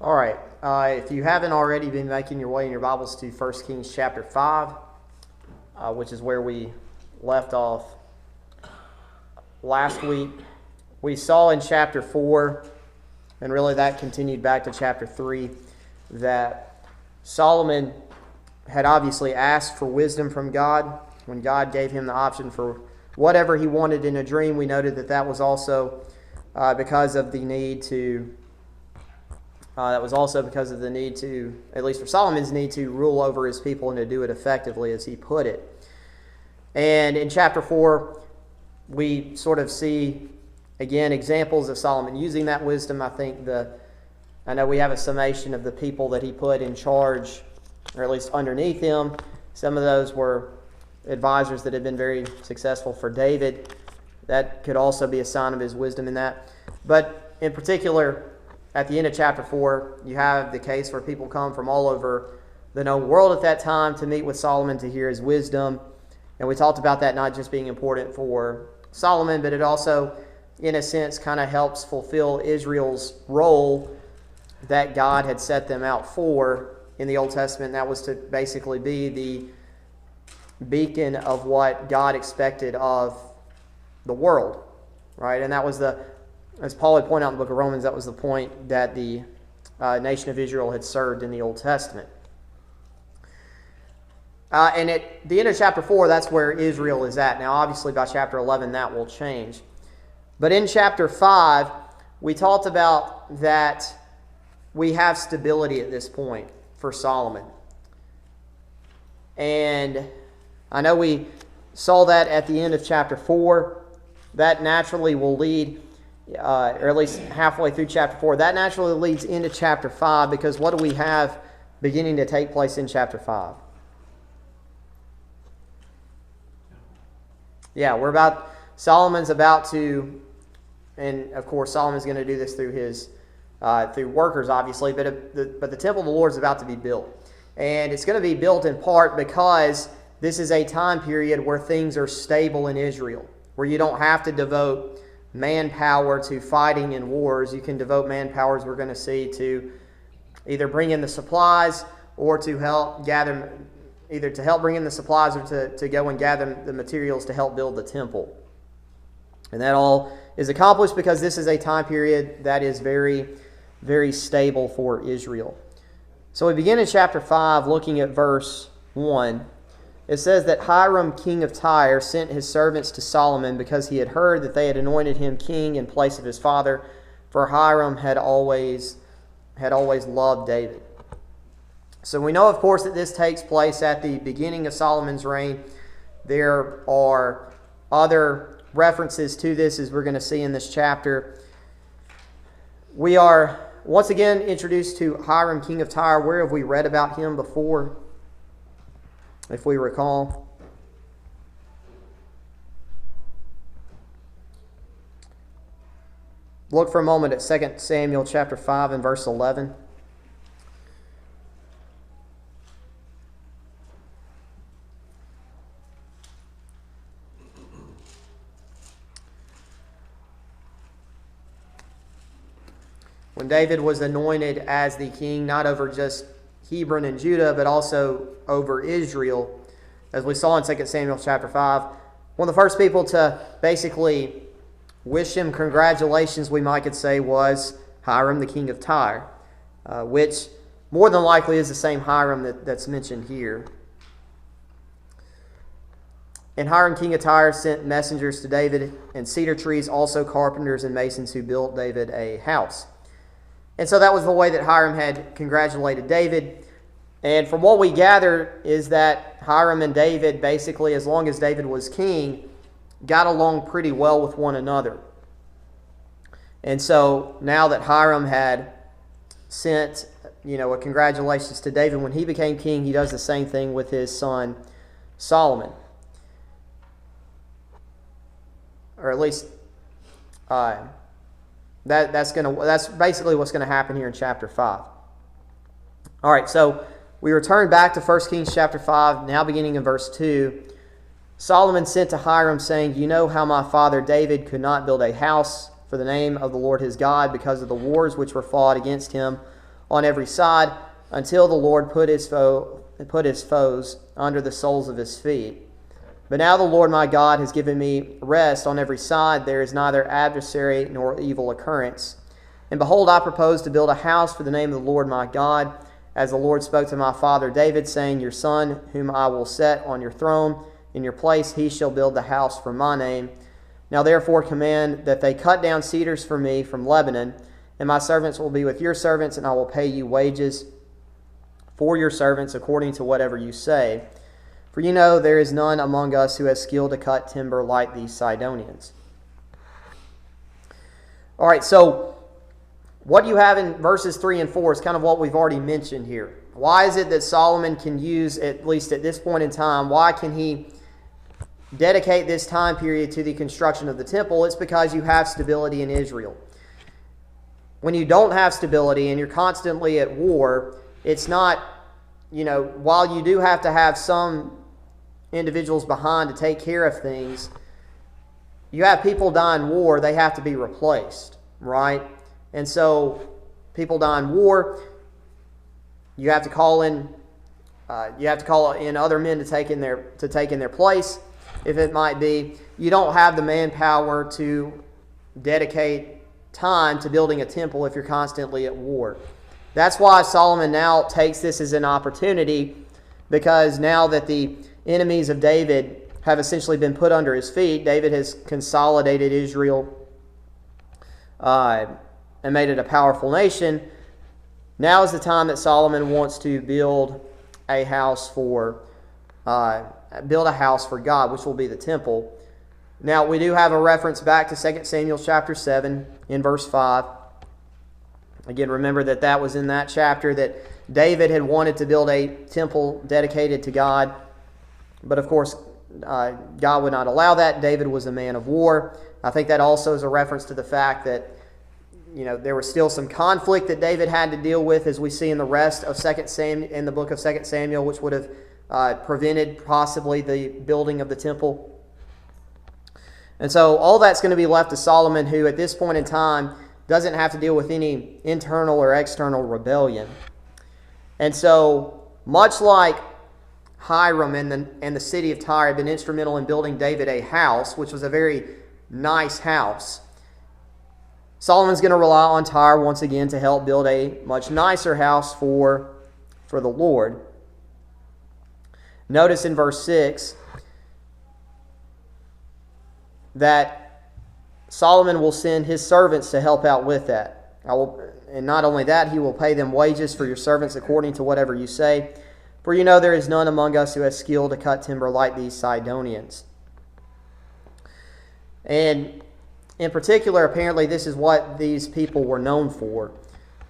All right. If you haven't already been making your way in your Bibles to 1 Kings chapter 5, which is where we left off last week, we saw in chapter 4, and really that continued back to chapter 3, that Solomon had obviously asked for wisdom from God. When God gave him the option for whatever he wanted in a dream, we noted that that was also because of the need to, at least for Solomon's need to rule over his people and to do it effectively, as he put it. And in chapter 4, we sort of see, again, examples of Solomon using that wisdom. I know we have a summation of the people that he put in charge, or at least underneath him. Some of those were advisors that had been very successful for David. That could also be a sign of his wisdom in that. But in particular, at the end of chapter 4, you have the case where people come from all over the known world at that time to meet with Solomon to hear his wisdom. And we talked about that not just being important for Solomon, but it also, in a sense, kind of helps fulfill Israel's role that God had set them out for in the Old Testament. And that was to basically be the beacon of what God expected of the world, right? And that was as Paul had pointed out in the book of Romans, that was the point that the nation of Israel had served in the Old Testament. And at the end of chapter 4, that's where Israel is at. Now, obviously, by chapter 11, that will change. But in chapter 5, we talked about that we have stability at this point for Solomon. And I know we saw that at the end of chapter 4. That naturally will lead, or at least halfway through chapter 4, that naturally leads into chapter 5, because what do we have beginning to take place in chapter 5? Yeah, Solomon's about to, and of course Solomon's going to do this through his, through workers obviously, but the temple of the Lord is about to be built. And it's going to be built in part because this is a time period where things are stable in Israel, where you don't have to devote manpower to fighting in wars. You can devote manpower, as we're going to see, to either bring in the supplies or to help gather, either to help bring in the supplies or to go and gather the materials to help build the temple. And that all is accomplished because this is a time period that is very, very stable for Israel. So we begin in chapter 5 looking at verse 1. It says that Hiram, king of Tyre, sent his servants to Solomon because he had heard that they had anointed him king in place of his father, for Hiram had always loved David. So we know, of course, that this takes place at the beginning of Solomon's reign. There are other references to this, as we're going to see in this chapter. We are once again introduced to Hiram, king of Tyre. Where have we read about him before, if we recall? Look for a moment at 2 Samuel chapter 5 and verse 11. When David was anointed as the king, not over just Hebron and Judah, but also over Israel, as we saw in 2 Samuel chapter 5, one of the first people to basically wish him congratulations, we might could say, was Hiram, the king of Tyre, which more than likely is the same Hiram that's mentioned here. And Hiram, king of Tyre, sent messengers to David and cedar trees, also carpenters and masons who built David a house. And so that was the way that Hiram had congratulated David. And from what we gather is that Hiram and David, basically, as long as David was king, got along pretty well with one another. And so now that Hiram had sent, a congratulations to David when he became king, he does the same thing with his son Solomon. Or at least that's basically what's going to happen here in chapter 5. All right, so we return back to 1 Kings chapter 5, now beginning in verse 2. Solomon sent to Hiram, saying, "You know how my father David could not build a house for the name of the Lord his God because of the wars which were fought against him on every side, until the Lord put his foes under the soles of his feet. But now the Lord my God has given me rest on every side. There is neither adversary nor evil occurrence. And behold, I propose to build a house for the name of the Lord my God, as the Lord spoke to my father David, saying, Your son, whom I will set on your throne, in your place, he shall build the house for my name. Now therefore command that they cut down cedars for me from Lebanon, and my servants will be with your servants, and I will pay you wages for your servants according to whatever you say. For you know there is none among us who has skill to cut timber like these Sidonians. All right, so what you have in verses 3 and 4 is kind of what we've already mentioned here. Why is it that Solomon can use, at least at this point in time, why can he dedicate this time period to the construction of the temple? It's because you have stability in Israel. When you don't have stability and you're constantly at war, it's not, while you do have to have some individuals behind to take care of things, you have people die in war, they have to be replaced, right? And so people die in war, you have to call in other men to take in their place, if it might be. You don't have the manpower to dedicate time to building a temple if you're constantly at war. That's why Solomon now takes this as an opportunity, because now that the enemies of David have essentially been put under his feet, David has consolidated Israel and made it a powerful nation. Now is the time that Solomon wants to build a house for God, which will be the temple. Now, we do have a reference back to 2 Samuel chapter 7 in verse 5. Again, remember that was in that chapter that David had wanted to build a temple dedicated to God. But of course, God would not allow that. David was a man of war. I think that also is a reference to the fact that there was still some conflict that David had to deal with, as we see in the rest of in the book of 2 Samuel, which would have prevented possibly the building of the temple. And so all that's going to be left to Solomon, who at this point in time doesn't have to deal with any internal or external rebellion. And so, much like Hiram and the city of Tyre had been instrumental in building David a house, which was a very nice house, Solomon's going to rely on Tyre once again to help build a much nicer house for the Lord. Notice in verse 6 that Solomon will send his servants to help out with that. And not only that, he will pay them wages for your servants according to whatever you say. For you know there is none among us who has skill to cut timber like these Sidonians. And in particular, apparently, this is what these people were known for,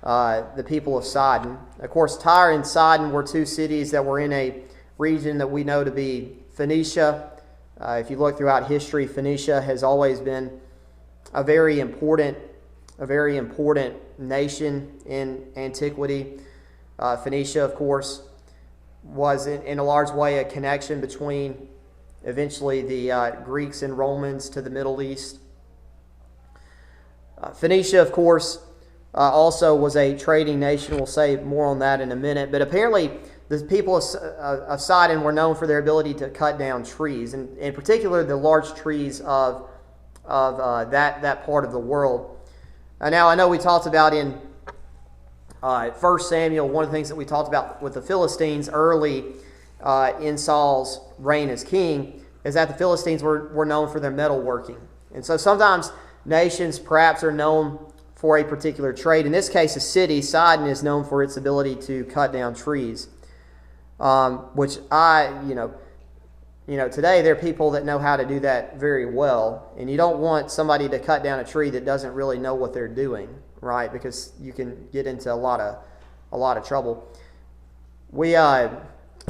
the people of Sidon. Of course, Tyre and Sidon were two cities that were in a region that we know to be Phoenicia. If you look throughout history, Phoenicia has always been a very important nation in antiquity. Phoenicia, of course, was in a large way a connection between eventually the Greeks and Romans to the Middle East. Phoenicia, of course, also was a trading nation. We'll say more on that in a minute. But apparently, the people of Sidon were known for their ability to cut down trees, and in particular, the large trees of that part of the world. Now, I know we talked about in 1 Samuel, one of the things that we talked about with the Philistines early in Saul's reign as king, is that the Philistines were known for their metalworking. And so sometimes nations perhaps are known for a particular trade. In this case, a city, Sidon, is known for its ability to cut down trees. Which today there are people that know how to do that very well. And you don't want somebody to cut down a tree that doesn't really know what they're doing, right? Because you can get into a lot of trouble.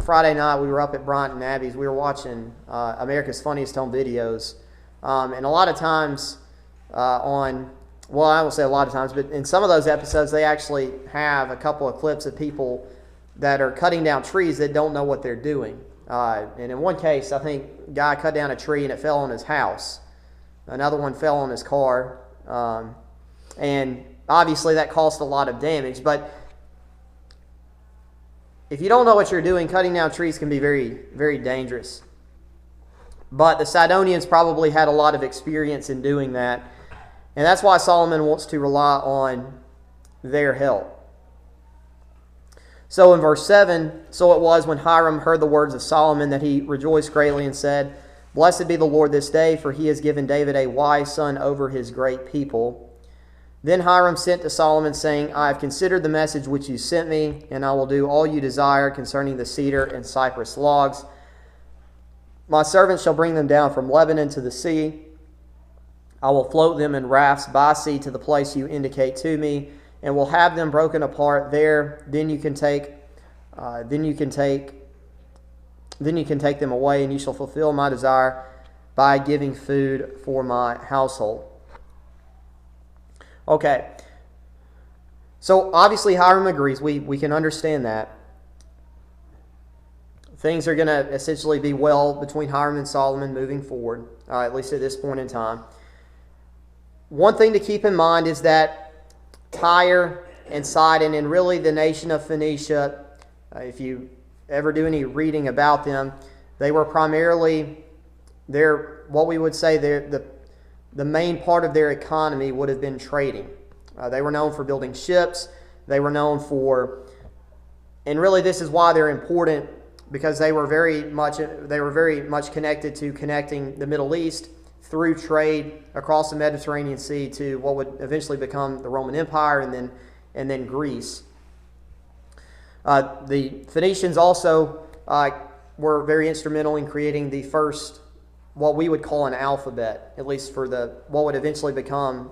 Friday night we were up at Bryant and Abby's. We were watching America's Funniest Home Videos, and a lot of times I won't say a lot of times, but in some of those episodes they actually have a couple of clips of people that are cutting down trees that don't know what they're doing. And in one case, I think a guy cut down a tree and it fell on his house. Another one fell on his car. And obviously that caused a lot of damage. But if you don't know what you're doing, cutting down trees can be very, very dangerous. But the Sidonians probably had a lot of experience in doing that. And that's why Solomon wants to rely on their help. So in verse 7, so it was when Hiram heard the words of Solomon that he rejoiced greatly and said, Blessed be the Lord this day, for he has given David a wise son over his great people. Then Hiram sent to Solomon, saying, I have considered the message which you sent me, and I will do all you desire concerning the cedar and cypress logs. My servants shall bring them down from Lebanon to the sea. I will float them in rafts by sea to the place you indicate to me, and will have them broken apart there. Then you can take them away, and you shall fulfill my desire by giving food for my household. Okay. So obviously Hiram agrees. We can understand that. Things are going to essentially be well between Hiram and Solomon moving forward, at least at this point in time. One thing to keep in mind is that Tyre and Sidon, and really the nation of Phoenicia, if you ever do any reading about them, they were primarily, what we would say the main part of their economy would have been trading. They were known for building ships. They were known for, and really this is why they're important, because they were very much connected to connecting the Middle East through trade across the Mediterranean Sea to what would eventually become the Roman Empire and then Greece. The Phoenicians also were very instrumental in creating the first, what we would call an alphabet, at least for what would eventually become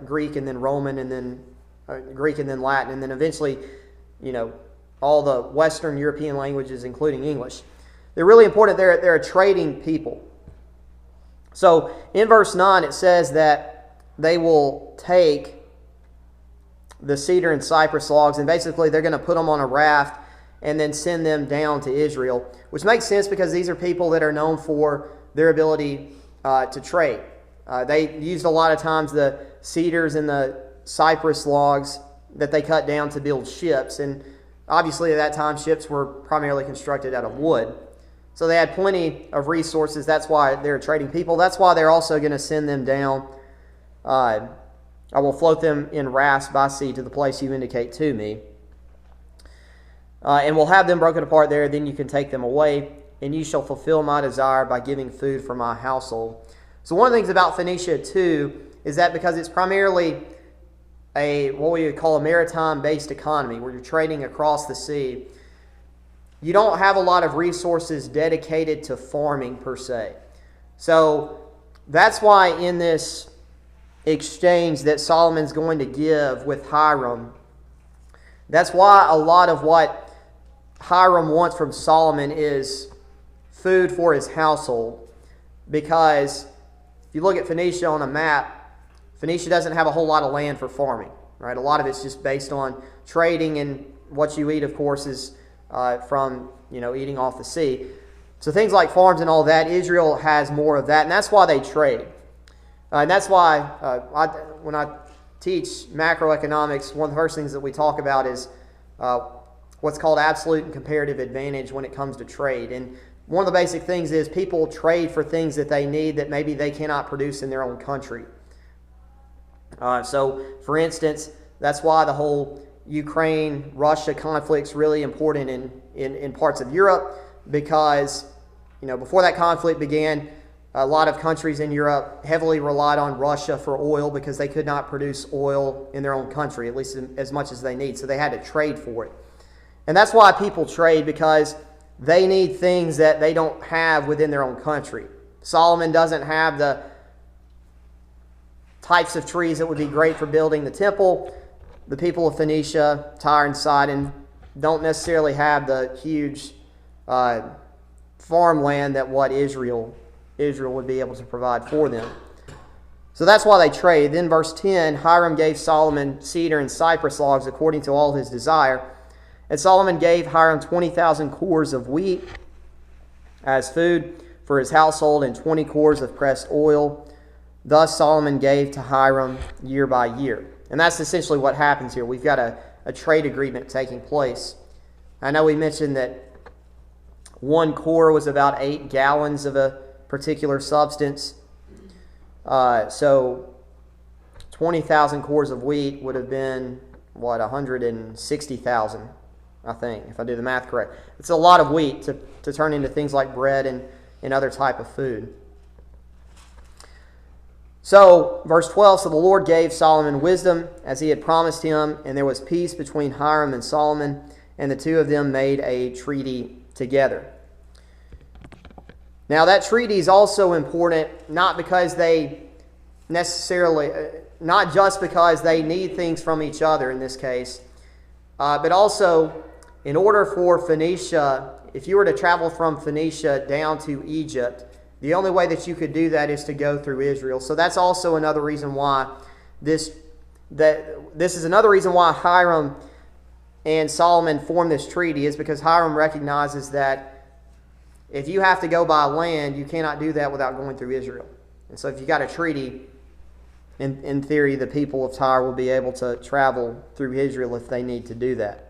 Greek and then Roman and then Greek and then Latin, and then eventually, all the Western European languages, including English. They're really important. They're a trading people. So in verse 9 it says that they will take the cedar and cypress logs, and basically they're going to put them on a raft and then send them down to Israel, which makes sense because these are people that are known for their ability to trade. They used a lot of times the cedars and the cypress logs that they cut down to build ships, and obviously at that time ships were primarily constructed out of wood. So they had plenty of resources. That's why they're trading people. That's why they're also going to send them down. I will float them in rafts by sea to the place you indicate to me. And we'll have them broken apart there. Then you can take them away, and you shall fulfill my desire by giving food for my household. So one of the things about Phoenicia, too, is that because it's primarily what we would call a maritime-based economy, where you're trading across the sea, you don't have a lot of resources dedicated to farming per se. So that's why in this exchange that Solomon's going to give with Hiram, that's why a lot of what Hiram wants from Solomon is food for his household. Because if you look at Phoenicia on a map, Phoenicia doesn't have a whole lot of land for farming, right? A lot of it's just based on trading, and what you eat, of course, is from eating off the sea. So things like farms and all that, Israel has more of that, and that's why they trade. And that's why when I teach macroeconomics, one of the first things that we talk about is what's called absolute and comparative advantage when it comes to trade. And one of the basic things is people trade for things that they need that maybe they cannot produce in their own country. So, for instance, that's why the whole Ukraine-Russia conflict's really important in parts of Europe, because before that conflict began, a lot of countries in Europe heavily relied on Russia for oil because they could not produce oil in their own country, at least as much as they need. So they had to trade for it. And that's why people trade, because they need things that they don't have within their own country. Solomon doesn't have the types of trees that would be great for building the temple. The people of Phoenicia, Tyre, and Sidon don't necessarily have the huge farmland that what Israel would be able to provide for them. So that's why they trade. Then verse 10, Hiram gave Solomon cedar and cypress logs according to all his desire. And Solomon gave Hiram 20,000 cores of wheat as food for his household and 20 cores of pressed oil. Thus Solomon gave to Hiram year by year. And that's essentially what happens here. We've got a trade agreement taking place I know we mentioned that one core was about 8 gallons of a particular substance. So 20,000 cores of wheat would have been, 160,000, I think, if I do the math correct. It's a lot of wheat to turn into things like bread and other type of food. So, verse 12, so the Lord gave Solomon wisdom as he had promised him, and there was peace between Hiram and Solomon, and the two of them made a treaty together. Now, that treaty is also important, not just because they need things from each other in this case, but also in order for Phoenicia, if you were to travel from Phoenicia down to Egypt, the only way that you could do that is to go through Israel. So that's also another reason why this is another reason why Hiram and Solomon formed this treaty, is because Hiram recognizes that if you have to go by land, you cannot do that without going through Israel. And so if you got a treaty, in theory, the people of Tyre will be able to travel through Israel if they need to do that.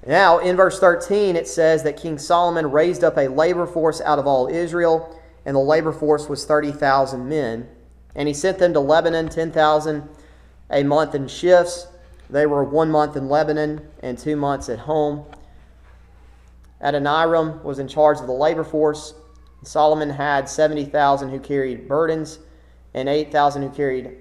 Now, in verse 13, it says that King Solomon raised up a labor force out of all Israel, and the labor force was 30,000 men. And he sent them to Lebanon, 10,000 a month in shifts. They were 1 month in Lebanon and 2 months at home. Adoniram was in charge of the labor force. Solomon had 70,000 who carried burdens and 8,000 who carried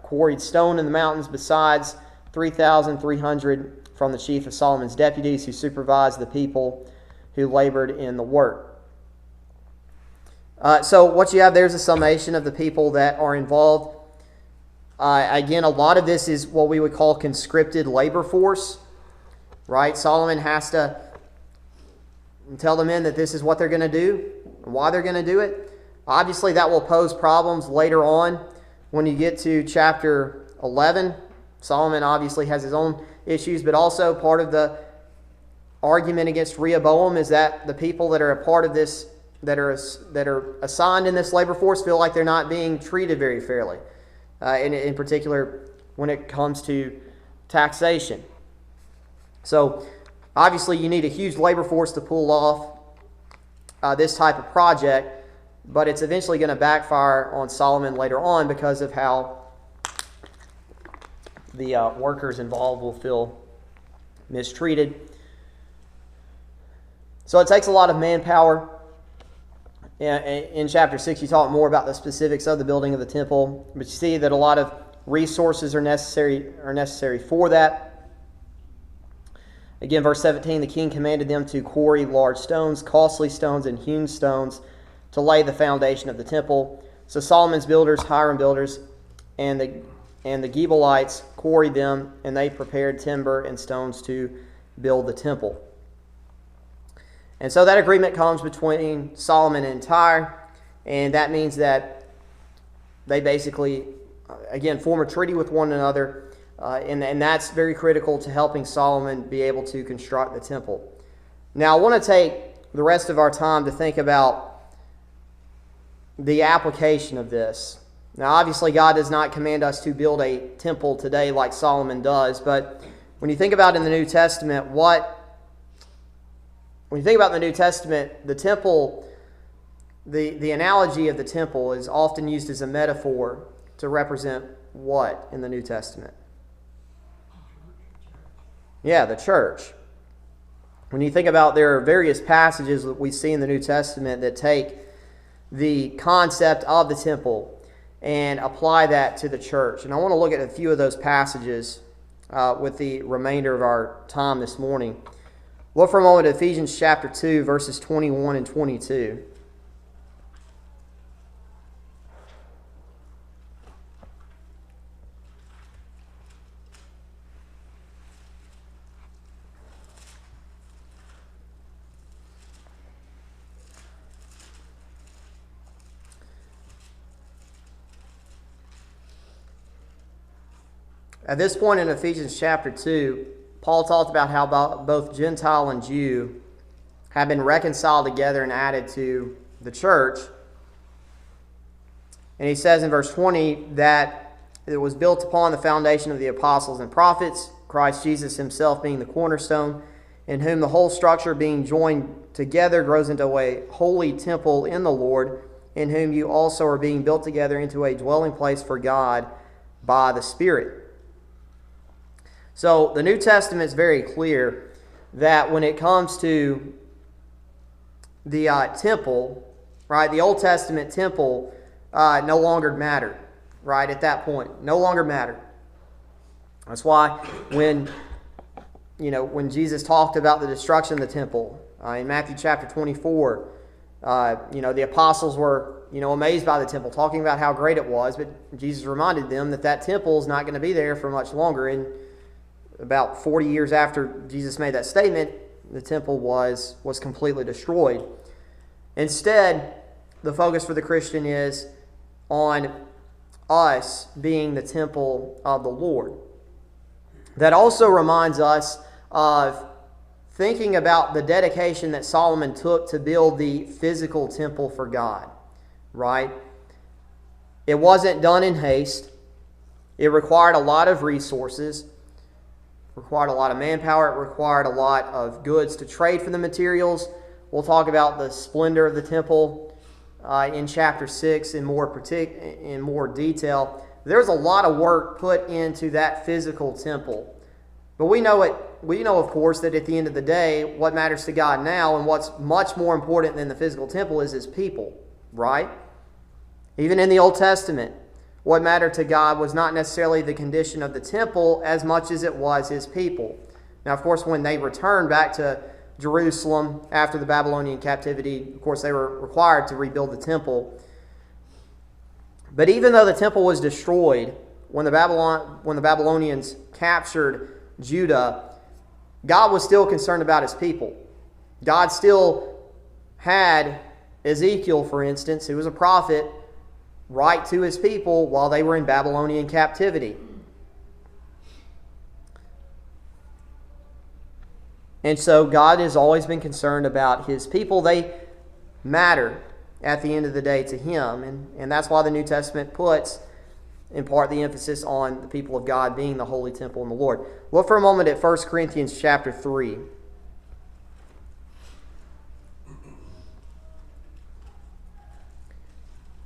quarried stone in the mountains, besides 3,300 from the chief of Solomon's deputies who supervised the people who labored in the work. So what you have there is a summation of the people that are involved. Again, a lot of this is what we would call conscripted labor force, right? Solomon has to tell the men that this is what they're going to do and why they're going to do it. Obviously, that will pose problems later on when you get to chapter 11. Solomon obviously has his own issues, but also part of the argument against Rehoboam is that the people that are a part of this, that are assigned in this labor force, feel like they're not being treated very fairly, in particular when it comes to taxation. So obviously you need a huge labor force to pull off this type of project, but it's eventually going to backfire on Solomon later on because of how the workers involved will feel mistreated. So it takes a lot of manpower. In chapter 6, you talk more about the specifics of the building of the temple, but you see that a lot of resources are necessary for that. Again, verse 17, the king commanded them to quarry large stones, costly stones, and hewn stones to lay the foundation of the temple. So Solomon's builders, Hiram builders, and the Gebalites quarried them, and they prepared timber and stones to build the temple. And so that agreement comes between Solomon and Tyre, and that means that they basically, again, form a treaty with one another, and that's very critical to helping Solomon be able to construct the temple. Now, I want to take the rest of our time to think about the application of this. Now, obviously, God does not command us to build a temple today like Solomon does, but when you think about in the New Testament, when you think about the New Testament, the temple, the analogy of the temple is often used as a metaphor to represent what in the New Testament? Yeah, the church. When you think about, there are various passages that we see in the New Testament that take the concept of the temple and apply that to the church. And I want to look at a few of those passages with the remainder of our time this morning. Look for a moment at Ephesians chapter 2, verses 21 and 22. At this point in Ephesians chapter 2, Paul talked about how both Gentile and Jew have been reconciled together and added to the church. And he says in verse 20 that it was built upon the foundation of the apostles and prophets, Christ Jesus himself being the cornerstone, in whom the whole structure being joined together grows into a holy temple in the Lord, in whom you also are being built together into a dwelling place for God by the Spirit. So the New Testament is very clear that when it comes to the temple, right, the Old Testament temple no longer mattered, right, at that point. No longer mattered. That's why when Jesus talked about the destruction of the temple in Matthew chapter 24, the apostles were, amazed by the temple, talking about how great it was, but Jesus reminded them that temple is not going to be there for much longer. And about 40 years after Jesus made that statement, the temple was completely destroyed. Instead, the focus for the Christian is on us being the temple of the Lord. That also reminds us of thinking about the dedication that Solomon took to build the physical temple for God, right? It wasn't done in haste. It required a lot of resources, required a lot of manpower, it required a lot of goods to trade for the materials. We'll talk about the splendor of the temple in chapter 6 in more detail. There's a lot of work put into that physical temple. But we know, of course, that at the end of the day, what matters to God now and what's much more important than the physical temple is His people, right? Even in the Old Testament, what mattered to God was not necessarily the condition of the temple as much as it was His people. Now, of course, when they returned back to Jerusalem after the Babylonian captivity, of course, they were required to rebuild the temple. But even though the temple was destroyed when the Babylonians captured Judah, God was still concerned about His people. God still had Ezekiel, for instance, who was a prophet, write to His people while they were in Babylonian captivity. And so God has always been concerned about His people. They matter at the end of the day to Him. And that's why the New Testament puts, in part, the emphasis on the people of God being the holy temple in the Lord. Look for a moment at 1 Corinthians chapter 3.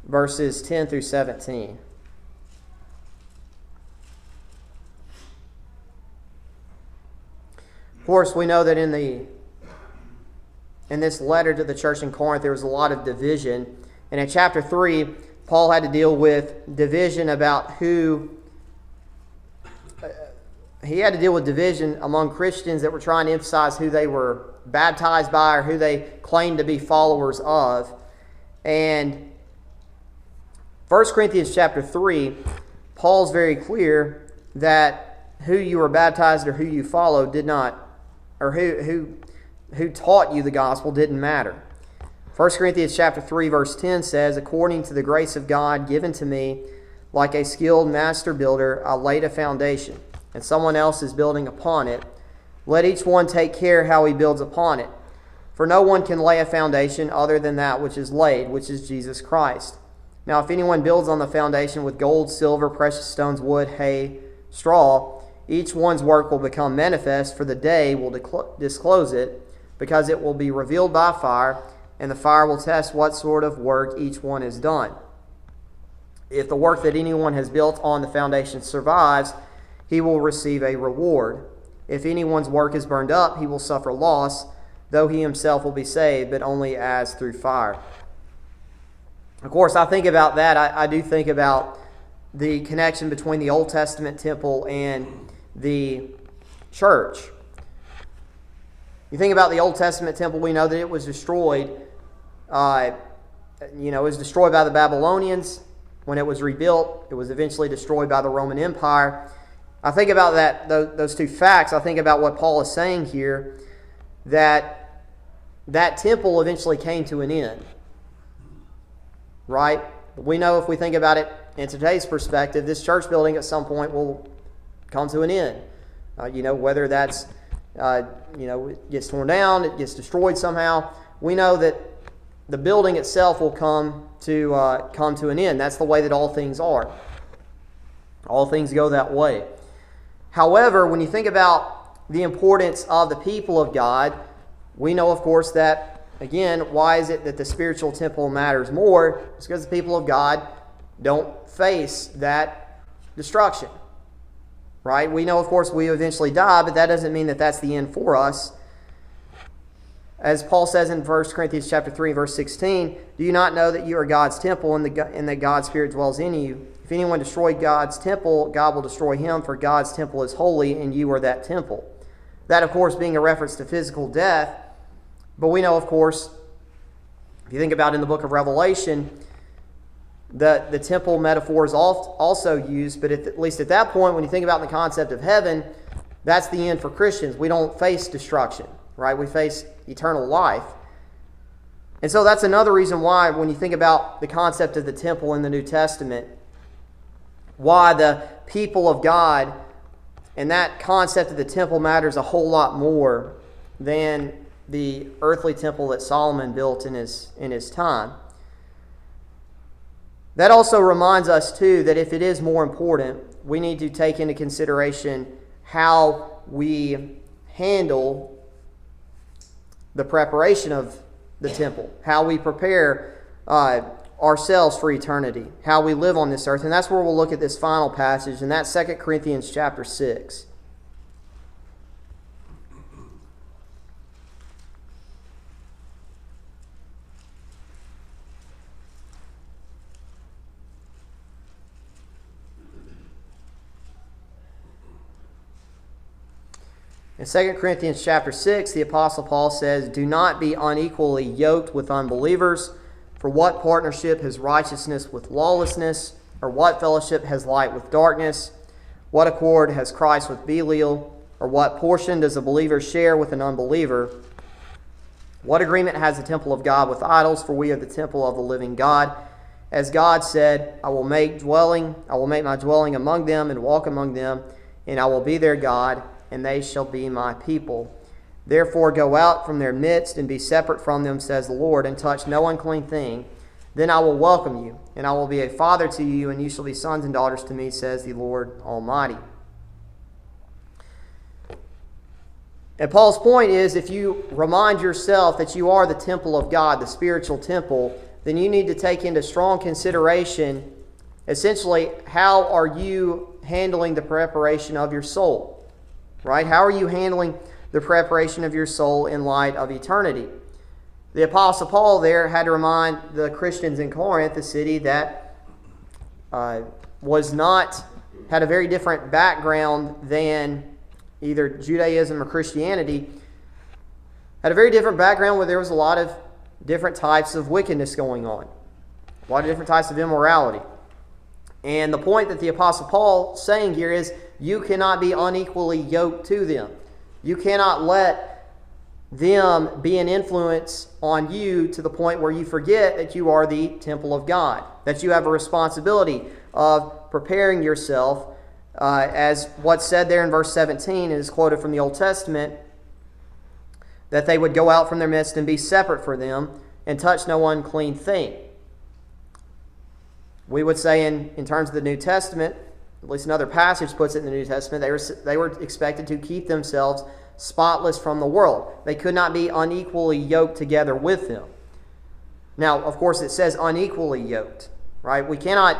Verses 10 through 17. Of course, we know that in this letter to the church in Corinth, there was a lot of division. And in chapter 3, Paul had to deal with division about he had to deal with division among Christians that were trying to emphasize who they were baptized by or who they claimed to be followers of. And 1 Corinthians chapter 3, Paul's very clear that who you were baptized or who you followed did not, or who taught you the gospel didn't matter. 1 Corinthians chapter 3 verse 10 says, according to the grace of God given to me, like a skilled master builder, I laid a foundation, and someone else is building upon it. Let each one take care how he builds upon it. For no one can lay a foundation other than that which is laid, which is Jesus Christ. Now if anyone builds on the foundation with gold, silver, precious stones, wood, hay, straw, each one's work will become manifest, for the day will disclose it, because it will be revealed by fire, and the fire will test what sort of work each one has done. If the work that anyone has built on the foundation survives, he will receive a reward. If anyone's work is burned up, he will suffer loss, though he himself will be saved, but only as through fire. Of course, I think about that. I do think about the connection between the Old Testament temple and the church. You think about the Old Testament temple, we know that it was destroyed. It was destroyed by the Babylonians. When it was rebuilt, it was eventually destroyed by the Roman Empire. I think about those two facts. I think about what Paul is saying here, that temple eventually came to an end. Right? We know, if we think about it in today's perspective, this church building at some point will come to an end. Whether that's it gets torn down, it gets destroyed somehow. We know that the building itself will come to an end. That's the way that all things are. All things go that way. However, when you think about the importance of the people of God, we know, of course, that, again, why is it that the spiritual temple matters more? It's because the people of God don't face that destruction, right? We know, of course, we eventually die, but that doesn't mean that that's the end for us. As Paul says in 1 Corinthians chapter 3, verse 16, do you not know that you are God's temple and that God's Spirit dwells in you? If anyone destroy God's temple, God will destroy him, for God's temple is holy, and you are that temple. That, of course, being a reference to physical death. But we know, of course, if you think about in the book of Revelation, the temple metaphor is also used, but at least at that point, when you think about the concept of heaven, that's the end for Christians. We don't face destruction, right? We face eternal life. And so that's another reason why, when you think about the concept of the temple in the New Testament, why the people of God and that concept of the temple matters a whole lot more than the earthly temple that Solomon built in his time. That also reminds us, too, that if it is more important, we need to take into consideration how we handle the preparation of the temple, how we prepare ourselves for eternity, how we live on this earth. And that's where we'll look at this final passage, and that's 2 Corinthians chapter 6. In 2 Corinthians chapter 6, the Apostle Paul says, do not be unequally yoked with unbelievers, for what partnership has righteousness with lawlessness, or what fellowship has light with darkness? What accord has Christ with Belial, or what portion does a believer share with an unbeliever? What agreement has the temple of God with idols? For we are the temple of the living God. As God said, I will make my dwelling among them and walk among them, and I will be their God, and they shall be my people. Therefore go out from their midst and be separate from them, says the Lord, and touch no unclean thing. Then I will welcome you, and I will be a father to you, and you shall be sons and daughters to me, says the Lord Almighty. And Paul's point is, if you remind yourself that you are the temple of God, the spiritual temple, then you need to take into strong consideration, essentially, how are you handling the preparation of your soul? Right? How are you handling the preparation of your soul in light of eternity? The Apostle Paul there had to remind the Christians in Corinth, the city that had a very different background than either Judaism or Christianity, had a very different background where there was a lot of different types of wickedness going on, a lot of different types of immorality. And the point that the Apostle Paul is saying here is, you cannot be unequally yoked to them. You cannot let them be an influence on you to the point where you forget that you are the temple of God, that you have a responsibility of preparing yourself, as what's said there in verse 17 is quoted from the Old Testament, that they would go out from their midst and be separate for them and touch no unclean thing. We would say in terms of the New Testament, at least another passage puts it in the New Testament, they were expected to keep themselves spotless from the world. They could not be unequally yoked together with them. Now, of course, it says unequally yoked, right? We cannot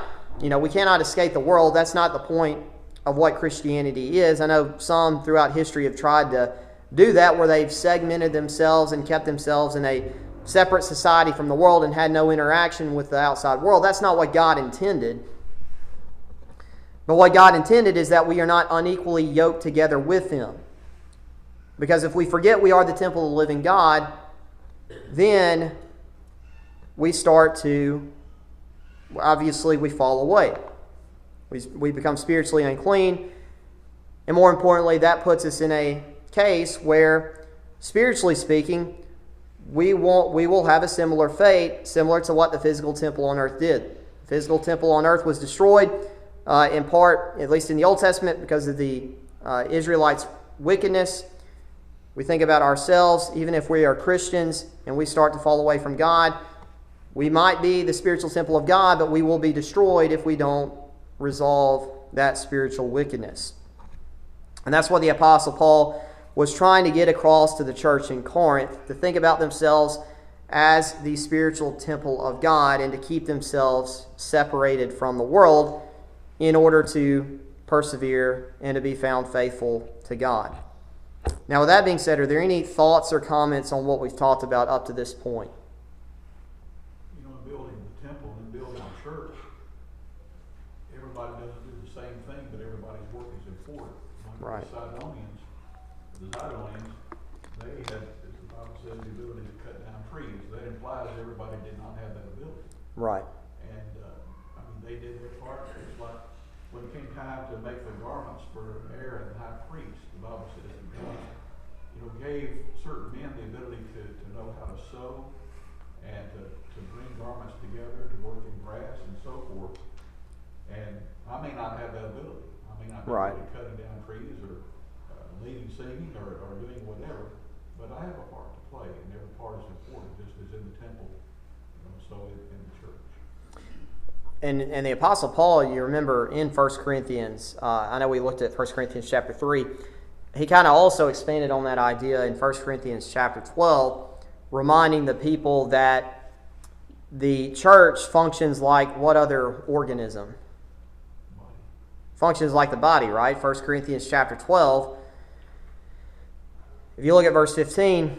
escape the world. That's not the point of what Christianity is. I know some throughout history have tried to do that, where they've segmented themselves and kept themselves in a separate society from the world and had no interaction with the outside world. That's not what God intended. But what God intended is that we are not unequally yoked together with Him. Because if we forget we are the temple of the living God, then we start to, obviously we fall away. We become spiritually unclean. And more importantly, that puts us in a case where, spiritually speaking, we will have a similar fate, similar to what the physical temple on earth did. The physical temple on earth was destroyed, in part, at least in the Old Testament, because of the Israelites' wickedness. We think about ourselves, even if we are Christians and we start to fall away from God, we might be the spiritual temple of God, but we will be destroyed if we don't resolve that spiritual wickedness. And that's what the Apostle Paul was trying to get across to the church in Corinth, to think about themselves as the spiritual temple of God and to keep themselves separated from the world in order to persevere and to be found faithful to God. Now, with that being said, are there any thoughts or comments on what we've talked about up to this point? Building the temple and building a church, everybody doesn't do the same thing, but everybody's work is important. Right. The Sidonians, they had, as the Bible says, the ability to cut down trees. That implies everybody did not have that ability. Right. And they did their part. It's like when it came time to make the garments for Aaron, the high priest, the Bible says that God, gave certain men the ability to know how to sew and to bring garments together, to work in grass and so forth. And I may not have that ability. I may not be able to cutting down trees or leading singing or doing whatever, but I have a part to play, and every part is important, just as in the temple, so in the church. And the Apostle Paul, you remember in 1 Corinthians, I know we looked at 1 Corinthians chapter 3, he kind of also expanded on that idea in 1 Corinthians chapter 12, reminding the people that the church functions like what other organism? Functions like the body, right? 1 Corinthians chapter 12. If you look at verse 15,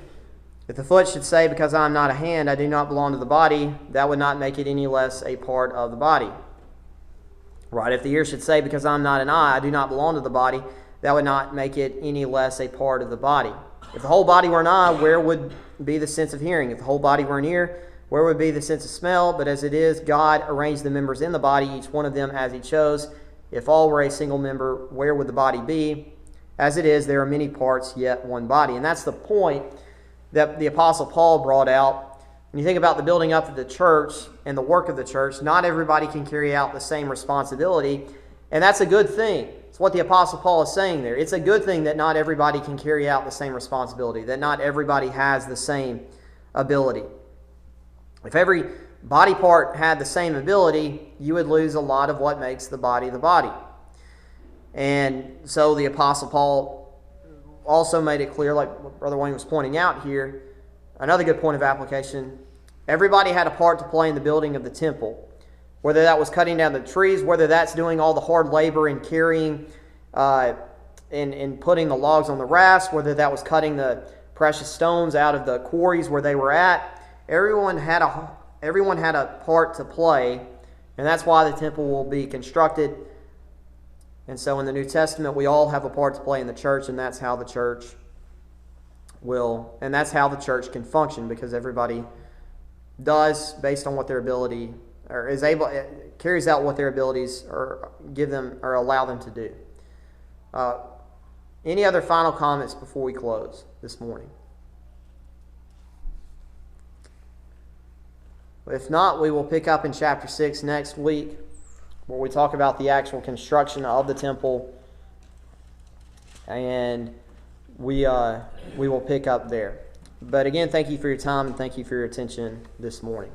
if the foot should say, because I am not a hand, I do not belong to the body, that would not make it any less a part of the body. Right? If the ear should say, because I am not an eye, I do not belong to the body, that would not make it any less a part of the body. If the whole body were an eye, where would be the sense of hearing? If the whole body were an ear, where would be the sense of smell? But as it is, God arranged the members in the body, each one of them as he chose. If all were a single member, where would the body be? As it is, there are many parts, yet one body. And that's the point that the Apostle Paul brought out. When you think about the building up of the church and the work of the church, not everybody can carry out the same responsibility. And that's a good thing. It's what the Apostle Paul is saying there. It's a good thing that not everybody can carry out the same responsibility, that not everybody has the same ability. If every body part had the same ability, you would lose a lot of what makes the body the body. And so the Apostle Paul also made it clear, like what Brother Wayne was pointing out here, another good point of application, everybody had a part to play in the building of the temple. Whether that was cutting down the trees, whether that's doing all the hard labor and carrying and putting the logs on the rafts, whether that was cutting the precious stones out of the quarries where they were at, everyone had a part to play, and that's why the temple will be constructed. And so in the New Testament, we all have a part to play in the church, and that's how the church can function, because everybody does based on what their ability or is able, carries out what their abilities or give them or allow them to do. Any other final comments before we close this morning? If not, we will pick up in chapter 6 next week, where we talk about the actual construction of the temple, and we will pick up there. But again, thank you for your time and thank you for your attention this morning.